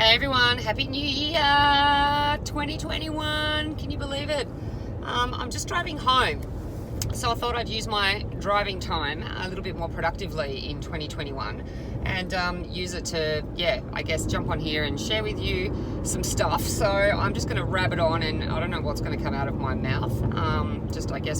Hey everyone, Happy New Year 2021. Can you believe it? I'm just driving home. So I thought I'd use my driving time a little bit more productively in 2021 and use it to, jump on here and share with you some stuff. So I'm just going to rabbit on, and I don't know what's going to come out of my mouth,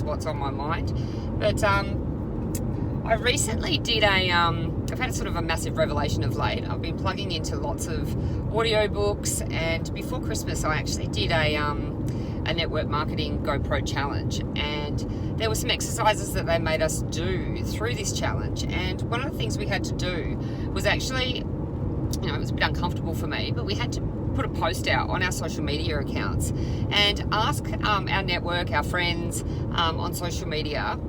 what's on my mind. But I recently did I've had a massive revelation of late. I've been plugging into lots of audiobooks, and before Christmas I actually did a network marketing GoPro challenge, and there were some exercises that they made us do through this challenge. And one of the things we had to do was actually, it was a bit uncomfortable for me, but we had to put a post out on our social media accounts and ask our network, our friends on social media,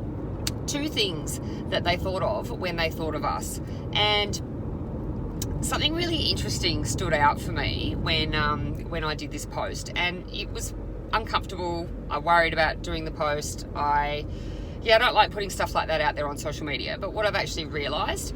two things that they thought of when they thought of us. And something really interesting stood out for me when I did this post, and it was uncomfortable. I worried about doing the post. I don't like putting stuff like that out there on social media. But what I've actually realised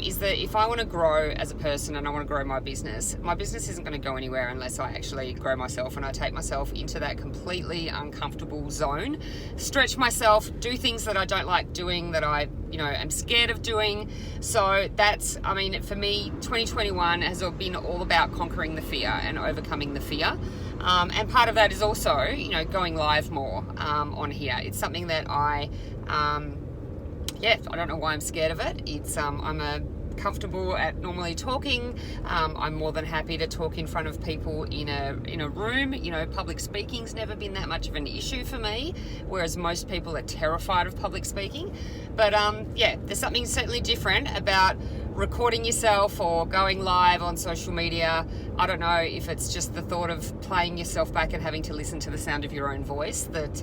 is that if I want to grow as a person and I want to grow my business isn't going to go anywhere unless I actually grow myself and I take myself into that completely uncomfortable zone, stretch myself, do things that I don't like doing, that I am scared of doing. So that's, for me, 2021 has been all about conquering the fear and overcoming the fear. And part of that is also, going live more on here. It's something that I don't know why I'm scared of it. It's I'm comfortable at normally talking. I'm more than happy to talk in front of people in a room. Public speaking's never been that much of an issue for me, whereas most people are terrified of public speaking. But there's something certainly different about recording yourself or going live on social media. I don't know if it's just the thought of playing yourself back and having to listen to the sound of your own voice that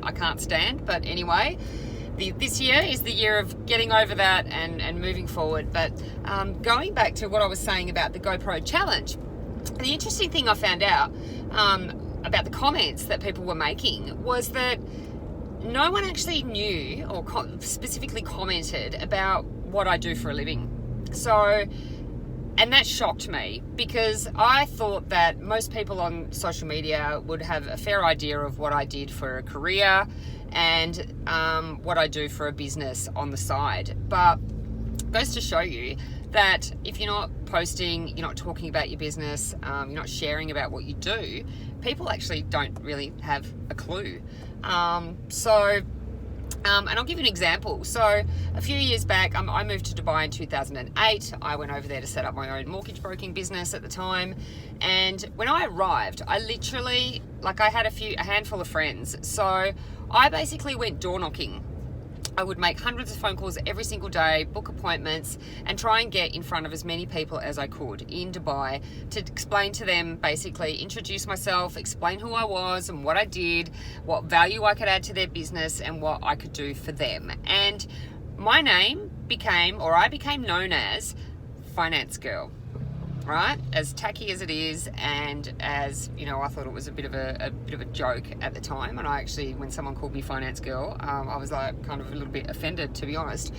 I can't stand. But anyway, this year is the year of getting over that and moving forward. But going back to what I was saying about the GoPro challenge, the interesting thing I found out about the comments that people were making was that no one actually knew or specifically commented about what I do for a living. And that shocked me, because I thought that most people on social media would have a fair idea of what I did for a career and what I do for a business on the side. But it goes to show you that if you're not posting, you're not talking about your business, you're not sharing about what you do, people actually don't really have a clue. And I'll give you an example. So a few years back, I moved to Dubai in 2008. I went over there to set up my own mortgage broking business at the time. And when I arrived, I literally, I had a handful of friends. So I basically went door knocking. I would make hundreds of phone calls every single day, book appointments, and try and get in front of as many people as I could in Dubai to explain to them, basically introduce myself, explain who I was and what I did, what value I could add to their business and what I could do for them. And my name I became known as Finance Girl. Right? As tacky as it is, and as I thought it was a bit of a joke at the time. And I actually, when someone called me Finance Girl, I was kind of a little bit offended, to be honest.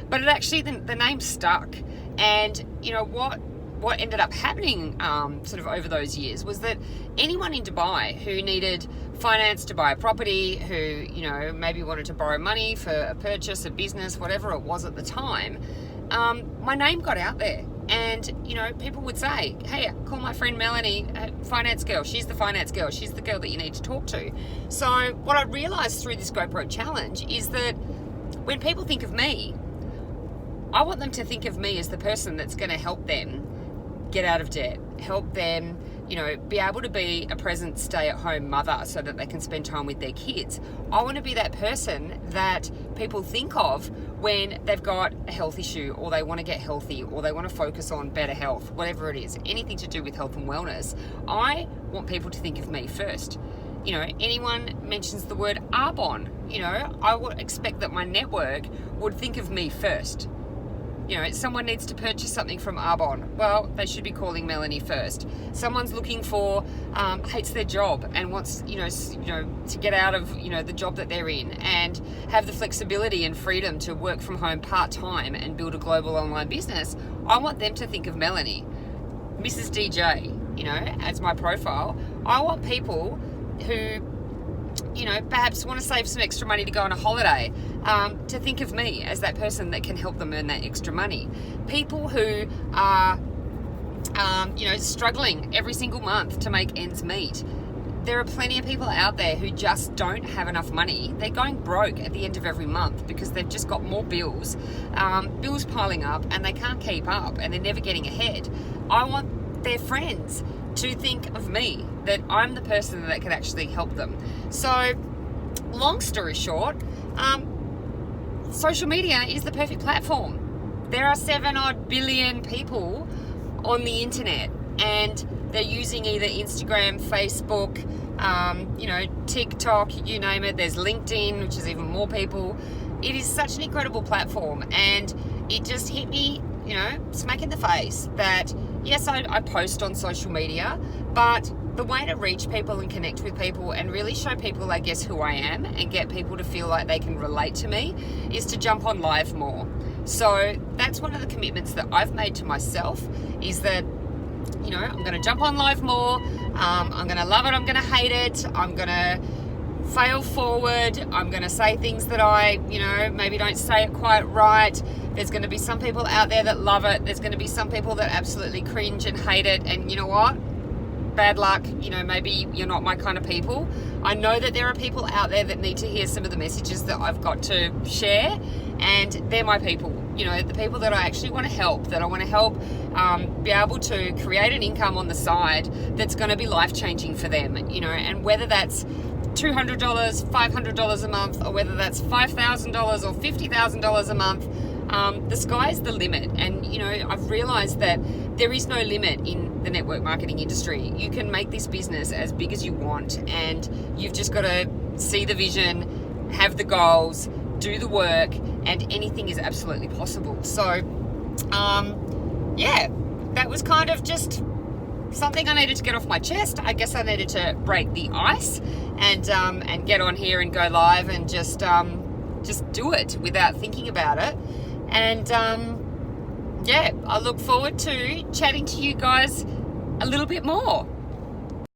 But it actually, the name stuck. And what ended up happening over those years was that anyone in Dubai who needed finance to buy a property, who maybe wanted to borrow money for a purchase, a business, whatever it was at the time, my name got out there. And, people would say, hey, call my friend Melanie, Finance Girl. She's the Finance Girl. She's the girl that you need to talk to. So what I realised through this GoPro challenge is that when people think of me, I want them to think of me as the person that's going to help them get out of debt, help them, be able to be a present stay-at-home mother so that they can spend time with their kids. I want to be that person that people think of when they've got a health issue, or they want to get healthy, or they want to focus on better health, whatever it is, anything to do with health and wellness. I want people to think of me first. Anyone mentions the word Arbonne, I would expect that my network would think of me first. Someone needs to purchase something from Arbonne. Well, they should be calling Melanie first. Someone's looking for, hates their job and wants, to get out of, the job that they're in and have the flexibility and freedom to work from home part-time and build a global online business. I want them to think of Melanie. Mrs. DJ, as my profile. I want people who, perhaps want to save some extra money to go on a holiday, to think of me as that person that can help them earn that extra money. People who are, struggling every single month to make ends meet. There are plenty of people out there who just don't have enough money. They're going broke at the end of every month because they've just got more bills piling up, and they can't keep up, and they're never getting ahead. I want their friends to think of me, that I'm the person that can actually help them. So, long story short, social media is the perfect platform. There are 7 billion people on the internet, and they're using either Instagram, Facebook, TikTok, you name it. There's LinkedIn, which is even more people. It is such an incredible platform, and it just hit me, smack in the face that, yes, I post on social media, but the way to reach people and connect with people and really show people, I guess, who I am and get people to feel like they can relate to me is to jump on live more. So that's one of the commitments that I've made to myself, is that I'm going to jump on live more. I'm going to love it. I'm going to hate it. I'm going to fail forward. I'm going to say things that I, maybe don't say it quite right. There's going to be some people out there that love it. There's going to be some people that absolutely cringe and hate it. And you know what? Bad luck. Maybe you're not my kind of people. I know that there are people out there that need to hear some of the messages that I've got to share, and they're my people. The people that I actually want to help, that I want to help be able to create an income on the side that's going to be life-changing for them, and whether that's $200, $500 a month, or whether that's $5,000 or $50,000 a month, the sky's the limit. And, I've realized that there is no limit in the network marketing industry. You can make this business as big as you want, and you've just got to see the vision, have the goals, do the work, and anything is absolutely possible. So, that was kind of just something I needed to get off my chest. I guess I needed to break the ice and get on here and go live and just do it without thinking about it. And I look forward to chatting to you guys a little bit more.